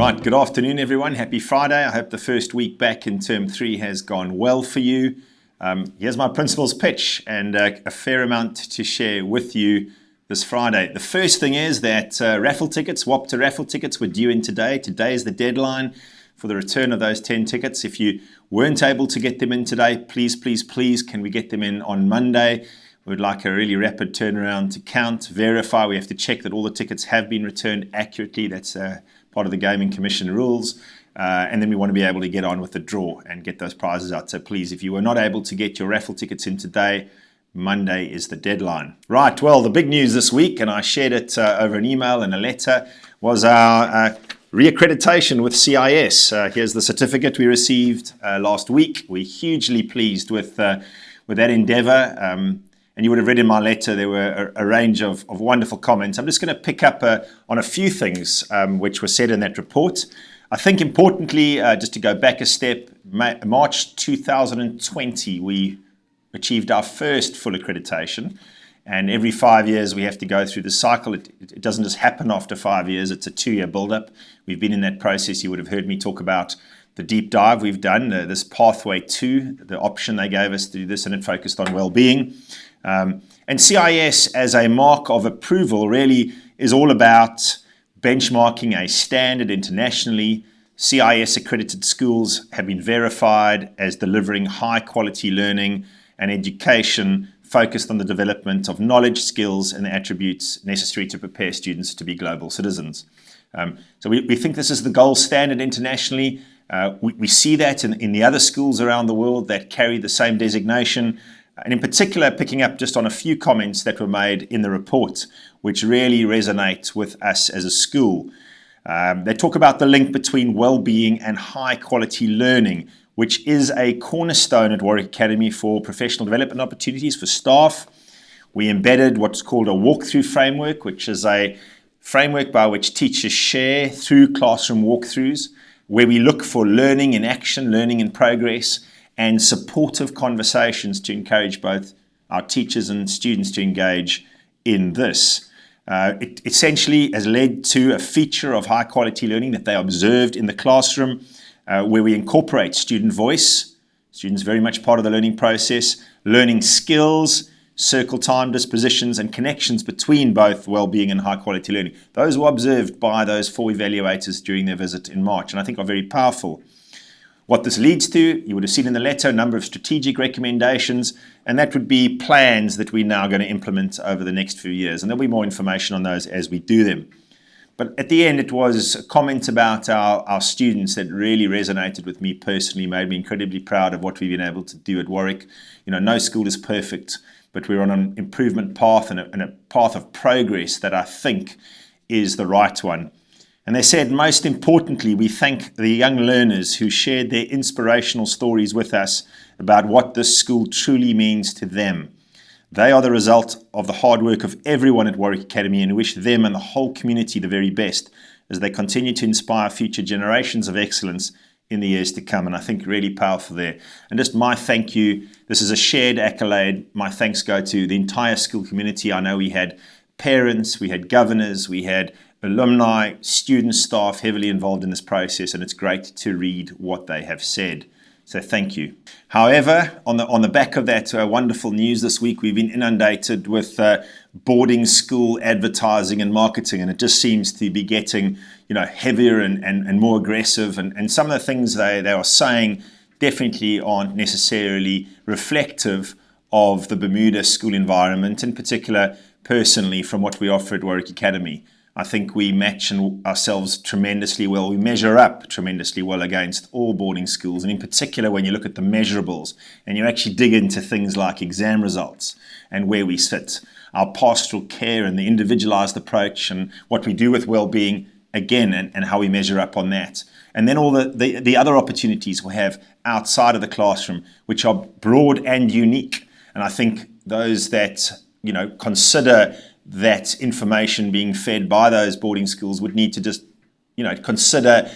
Right, good afternoon everyone. Happy Friday. I hope the first week back in term 3 has gone well for you. Here's my principal's pitch and a fair amount to share with you this Friday. The first thing is that raffle tickets, WAPTA raffle tickets were due in today. Today is the deadline for the return of those 10 tickets. If you weren't able to get them in today, please, can we get them in on Monday? We would like a really rapid turnaround to count, verify. We have to check that all the tickets have been returned accurately. That's part of the Gaming Commission rules. And then we want to be able to get on with the draw and get those prizes out. So please, if you were not able to get your raffle tickets in today, Monday is the deadline. Right, well, the big news this week, and I shared it over an email and a letter, was our reaccreditation with CIS. Here's the certificate we received last week. We're hugely pleased with that endeavor. And you would have read in my letter, there were a range of wonderful comments. I'm just going to pick up on a few things which were said in that report. I think importantly, just to go back a step, March 2020, we achieved our first full accreditation. And every 5 years, we have to go through the cycle. It doesn't just happen after 5 years. It's a 2-year build-up. We've been in that process. You would have heard me talk about the deep dive we've done, this pathway to the option they gave us to do this, and it focused on well-being. And CIS as a mark of approval really is all about benchmarking a standard internationally. CIS accredited schools have been verified as delivering high quality learning and education focused on the development of knowledge, skills, and the attributes necessary to prepare students to be global citizens. So we think this is the gold standard internationally. We see that in the other schools around the world that carry the same designation. And in particular, picking up just on a few comments that were made in the report, which really resonate with us as a school. They talk about the link between well-being and high-quality learning, which is a cornerstone at Warwick Academy for professional development opportunities for staff. We embedded what's called a walkthrough framework, which is a framework by which teachers share through classroom walkthroughs, where we look for learning in action, learning in progress, and supportive conversations to encourage both our teachers and students to engage in this. It essentially has led to a feature of high quality learning that they observed in the classroom, where we incorporate student voice. Students very much part of the learning process, learning skills, circle time dispositions, and connections between both well-being and high quality learning. Those were observed by those 4 evaluators during their visit in March, and I think are very powerful. What this leads to, you would have seen in the letter, a number of strategic recommendations, and that would be plans that we're now going to implement over the next few years. And there'll be more information on those as we do them. But at the end, it was a comment about our students that really resonated with me personally, made me incredibly proud of what we've been able to do at Warwick. You know, no school is perfect, but we're on an improvement path and a path of progress that I think is the right one. And they said, most importantly, we thank the young learners who shared their inspirational stories with us about what this school truly means to them. They are the result of the hard work of everyone at Warwick Academy, and wish them and the whole community the very best as they continue to inspire future generations of excellence in the years to come. And I think really powerful there. And just my thank you. This is a shared accolade. My thanks go to the entire school community. I know we had parents, we had governors, we had alumni, students, staff heavily involved in this process, and it's great to read what they have said. So thank you. However, on the back of that wonderful news this week, we've been inundated with boarding school advertising and marketing, and it just seems to be getting heavier and more aggressive. And some of the things they are saying definitely aren't necessarily reflective of the Bermuda school environment, in particular, personally, from what we offer at Warwick Academy. I think we match ourselves tremendously well. We measure up tremendously well against all boarding schools. And in particular, when you look at the measurables and you actually dig into things like exam results and where we sit, our pastoral care and the individualized approach and what we do with well-being, again, and how we measure up on that. And then all the other opportunities we have outside of the classroom, which are broad and unique. And I think those that, consider that information being fed by those boarding schools would need to just, consider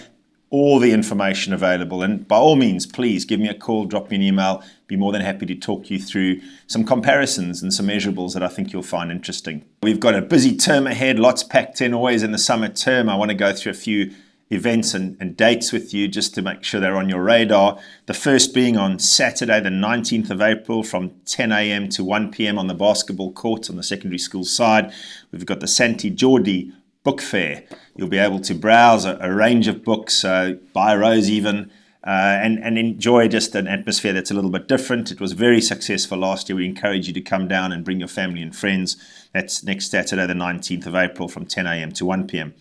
all the information available. And by all means, please give me a call, drop me an email. Be more than happy to talk you through some comparisons and some measurables that I think you'll find interesting. We've got a busy term ahead, lots packed in, always in the summer term. I want to go through a few events and dates with you just to make sure they're on your radar. The first being on Saturday, the 19th of April from 10 a.m. to 1 p.m. on the basketball court on the secondary school side. We've got the Santi Jordi Book Fair. You'll be able to browse a range of books, buy rows even, and enjoy just an atmosphere that's a little bit different. It was very successful last year. We encourage you to come down and bring your family and friends. That's next Saturday, the 19th of April from 10 a.m. to 1 p.m.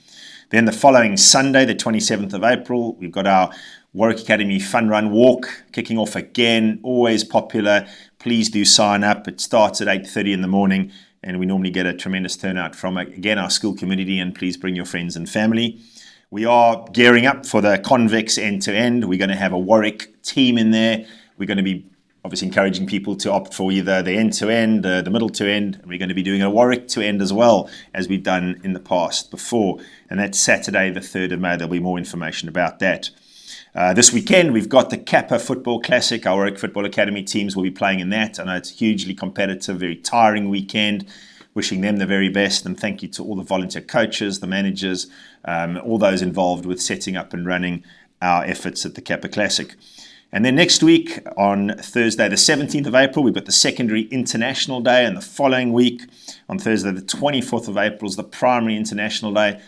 Then the following Sunday, the 27th of April, we've got our Warwick Academy Fun Run Walk kicking off again. Always popular. Please do sign up. It starts at 8:30 in the morning, and we normally get a tremendous turnout from, again, our school community, and please bring your friends and family. We are gearing up for the Convex end-to-end. We're going to have a Warwick team in there. We're going to be obviously encouraging people to opt for either the end-to-end, the middle-to-end, and we're going to be doing a Warwick-to-end as well, as we've done in the past before. And that's Saturday, the 3rd of May. There'll be more information about that. This weekend, we've got the Kappa Football Classic. Our Warwick Football Academy teams will be playing in that. I know it's hugely competitive, very tiring weekend. Wishing them the very best, and thank you to all the volunteer coaches, the managers, all those involved with setting up and running our efforts at the Kappa Classic. And then next week, on Thursday, the 17th of April, we've got the Secondary International Day, and the following week, on Thursday, the 24th of April, is the Primary International Day.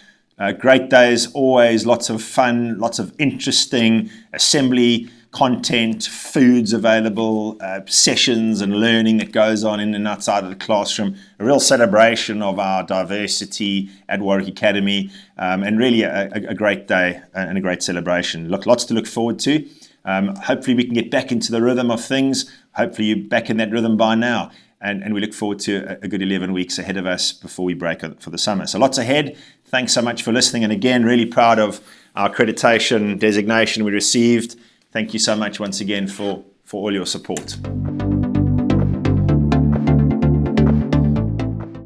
Great days, always lots of fun, lots of interesting assembly content, foods available, sessions and learning that goes on in and outside of the classroom. A real celebration of our diversity at Warwick Academy, and really a great day and a great celebration. Lots to look forward to. Hopefully we can get back into the rhythm of things. Hopefully you're back in that rhythm by now. And we look forward to a good 11 weeks ahead of us before we break for the summer. So lots ahead. Thanks so much for listening. And again, really proud of our accreditation designation we received. Thank you so much once again for all your support.